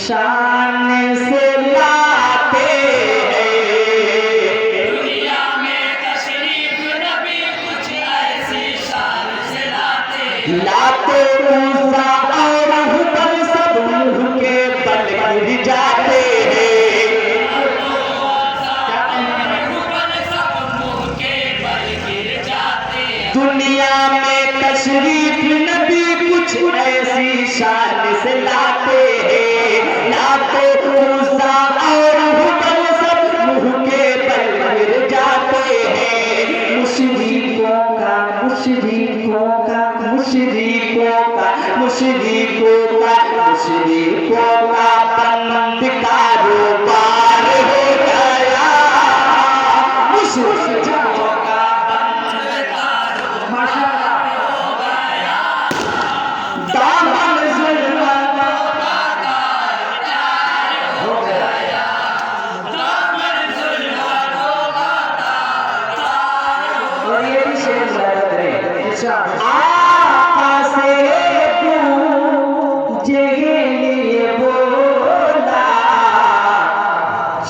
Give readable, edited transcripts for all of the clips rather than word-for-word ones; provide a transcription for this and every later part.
शान से लाते हैं। दुनिया में तशरीफ नबी कुछ ऐसी शान से लाते मूसा और हुबल सब मुंह के बल गिर जाते हैं। दुनिया में तशरीफ नबी कुछ ऐसी शान से लाते हैं। लाते मूसा और हुबल सब मुंह के बल गिर जाते हैं। मुशरिकों का मुशरिकों का मुशरिकों का मुशरिकों का मुशरिकों का बंद कारोबार हो गया। मुशरिकों का बंद कारोबार हो गया। दामन जुल्म हो गया। दामन जुल्म और ये भी शेर याद करें। आका से पूछे लिए बोला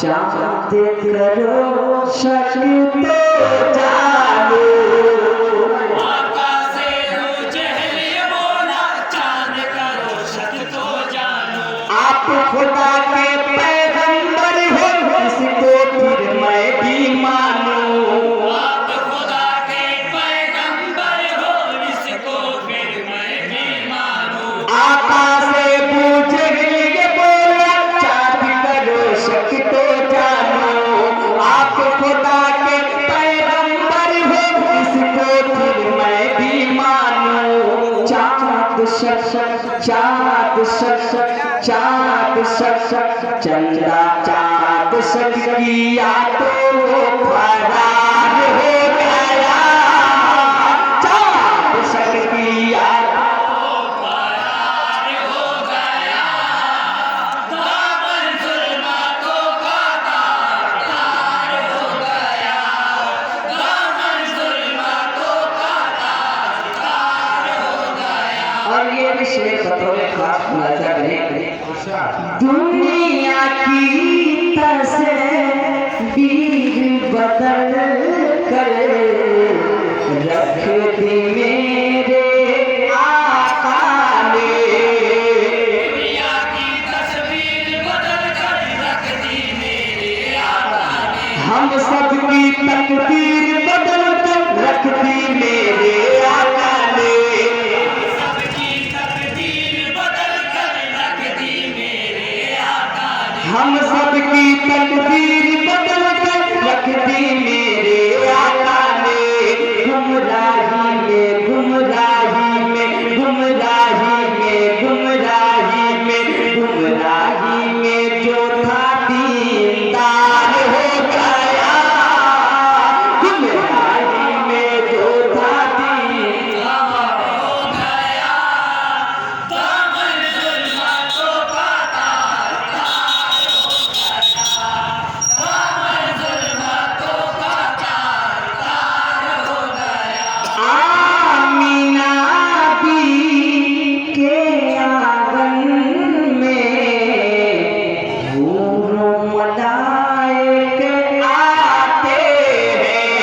चाहत करो शक तो जानो। आका से पूछे लिए बोला चांद करो शक तो जानो। आप खुदा के पैगंबर हो इसको फिर मैं भी मानूं। आप खुदा के पैगंबर हो इसको फिर मैं भी मानूं। आका से पूछे लिए बोला चाँद करो शक तो जानो। आप खुदा के पैगंबर हो इसको फिर मैं भी मानूं। चाँद शक चाँद शक चाँद शक चंदा चाँद शक किया तो फरार हो गया। चाँद शक किया फरार हो गया। दामन जुल्मतों का तार हो गया। दामन जुल्मतों का तार हो गया। और ये भी शेर बतौर खास मुलाजा करें। दुनिया की तस्वीर बदल कर रख दी मेरे आका ने। दुनिया की तस्वीर बदल कर रख दी मेरे आका ने। हम सबकी तकदीर बदल कर रख दी मेरे आका ने। सबकी तकदीर बदल कर रख दी मेरे आका ने। हम सबकी तकदीर बदल कर रख दी मेरे आका ने। गुमराही में गुमराही में गुमराही में गुमराही में गुमराही में जो था दीनदार हो गया। गुमराही में जो था दीनदार हो गया। दामन जुल्मतों का तार हो गया। दामन जुल्मतों का तार हो गया। आमीना भी के आंगन में हूरों मलाइक आते हैं।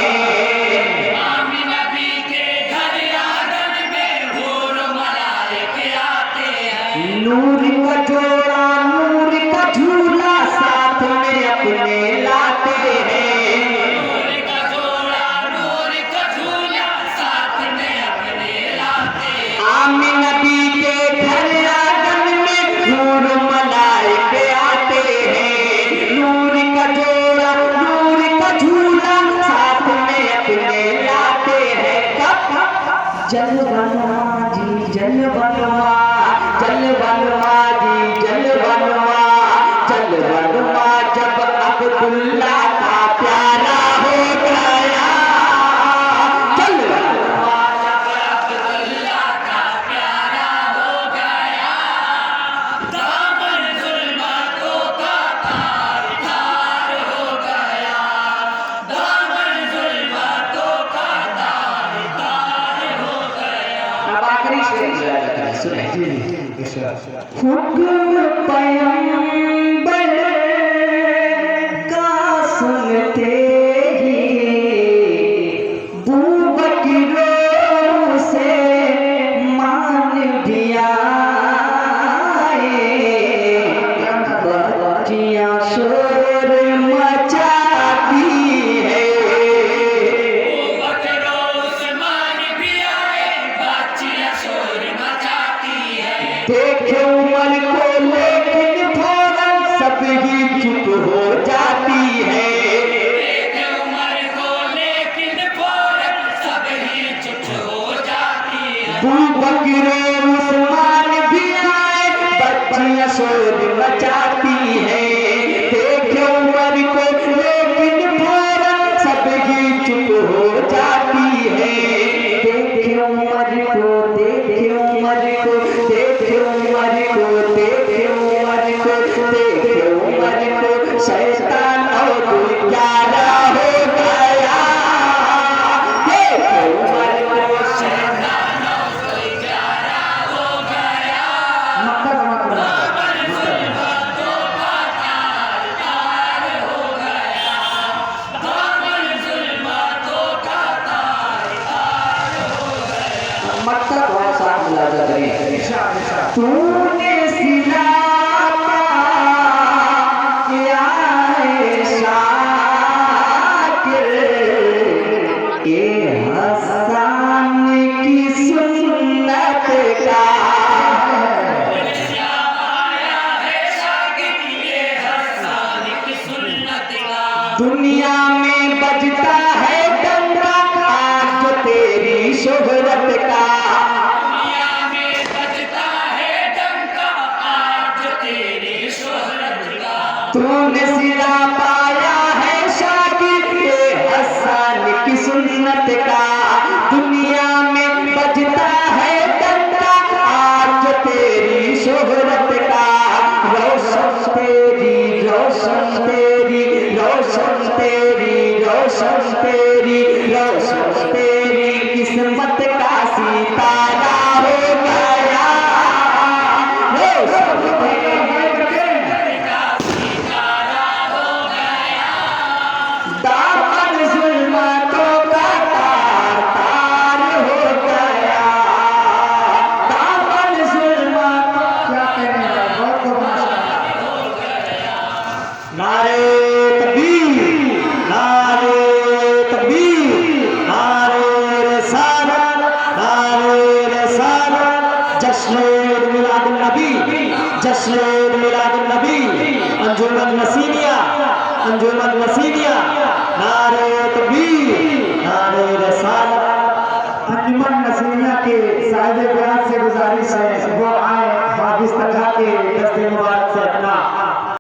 आमीन नबी के घर आंगन में हूर मलाइक आते हैं। नूर का जोड़ा नूर का झूला साथ में अपने लाते हैं। नूर का जोड़ा नूर का झूला साथ में अपने लाते हैं। आमीन नबी के घर आंगन में नूर मलाइक आते हैं। नूर का जोड़ा नूर का झूला साथ में अपने लाते हैं। जल बनवा जी जल बनवा जल बनवा जी जल बनवा जल बनवा जब अब्दुल्ला का प्यारा हो गया। जल बनवा अब्दुल्ला का प्यारा हो गया। दामन जुल्मतों का तार हो गया। दामन जुल्मतों का तार हो गया। अब आखिरी आखिरी शेर मुलाजा करें, सुने। हुक्म पैगंबर का सुनते ही बूबकरों से मान भी आए, बच्चियां शोर मचाती है। देखे उमर को लेकिन फौरन सब ही चुप हो जाती है। देखे उमर को लेकिन फौरन सब ही चुप हो जाती है। बूबकर उस्मान भी आए, बच्चियां शोर मचाती है। देखे उमर को लेकिन फौरन सब ही चुप हो जाती है। देखे उमर को, देखे उमर को, देखे उमर को, देखे उमर को, देखे उमर को, शैतान और प्यारा हो गया। देखे उमर को, शैतान और कोई प्यारा हो गया। मक्का बहुत साफ मुलाजा करें। तूने सिलाता क्या है शाकिर, ए हसन की सुन्नत का। दुनिया में बजता है डंका आज जो तेरी शोहरत का। दुनिया में बजता है डंका आज तेरी शोहरत का। तूने सिला पाया है शाकिर के हसन की सुन्नत का। दुनिया में बजता है डंका आज जो तेरी शोहरत का। रोशन तेरी, रोशन तेरी, रोशन तेरी, रोशन तेरी, रोशन तेरी किस्मत का सितारा हो गया। रोशन दामन जुल्मतों का तार तार हो गया। दामन जुल्मतों, क्या कहने का, बहुत नारे तकबीर, नारे तकबीर, नारे रिसालत, नारे रिसालत। जश्न मिलादुन नबी, जश्न मिलादुन नबी। अंजुमन नसीनिया, अंजुमन नसीनिया। नारे तकबीर, नारे रिसालत। अंजुमन नसीनिया के साहिब बयान से गुजारिश है वो आए हाफिज तलहा के दस्ते मुबारक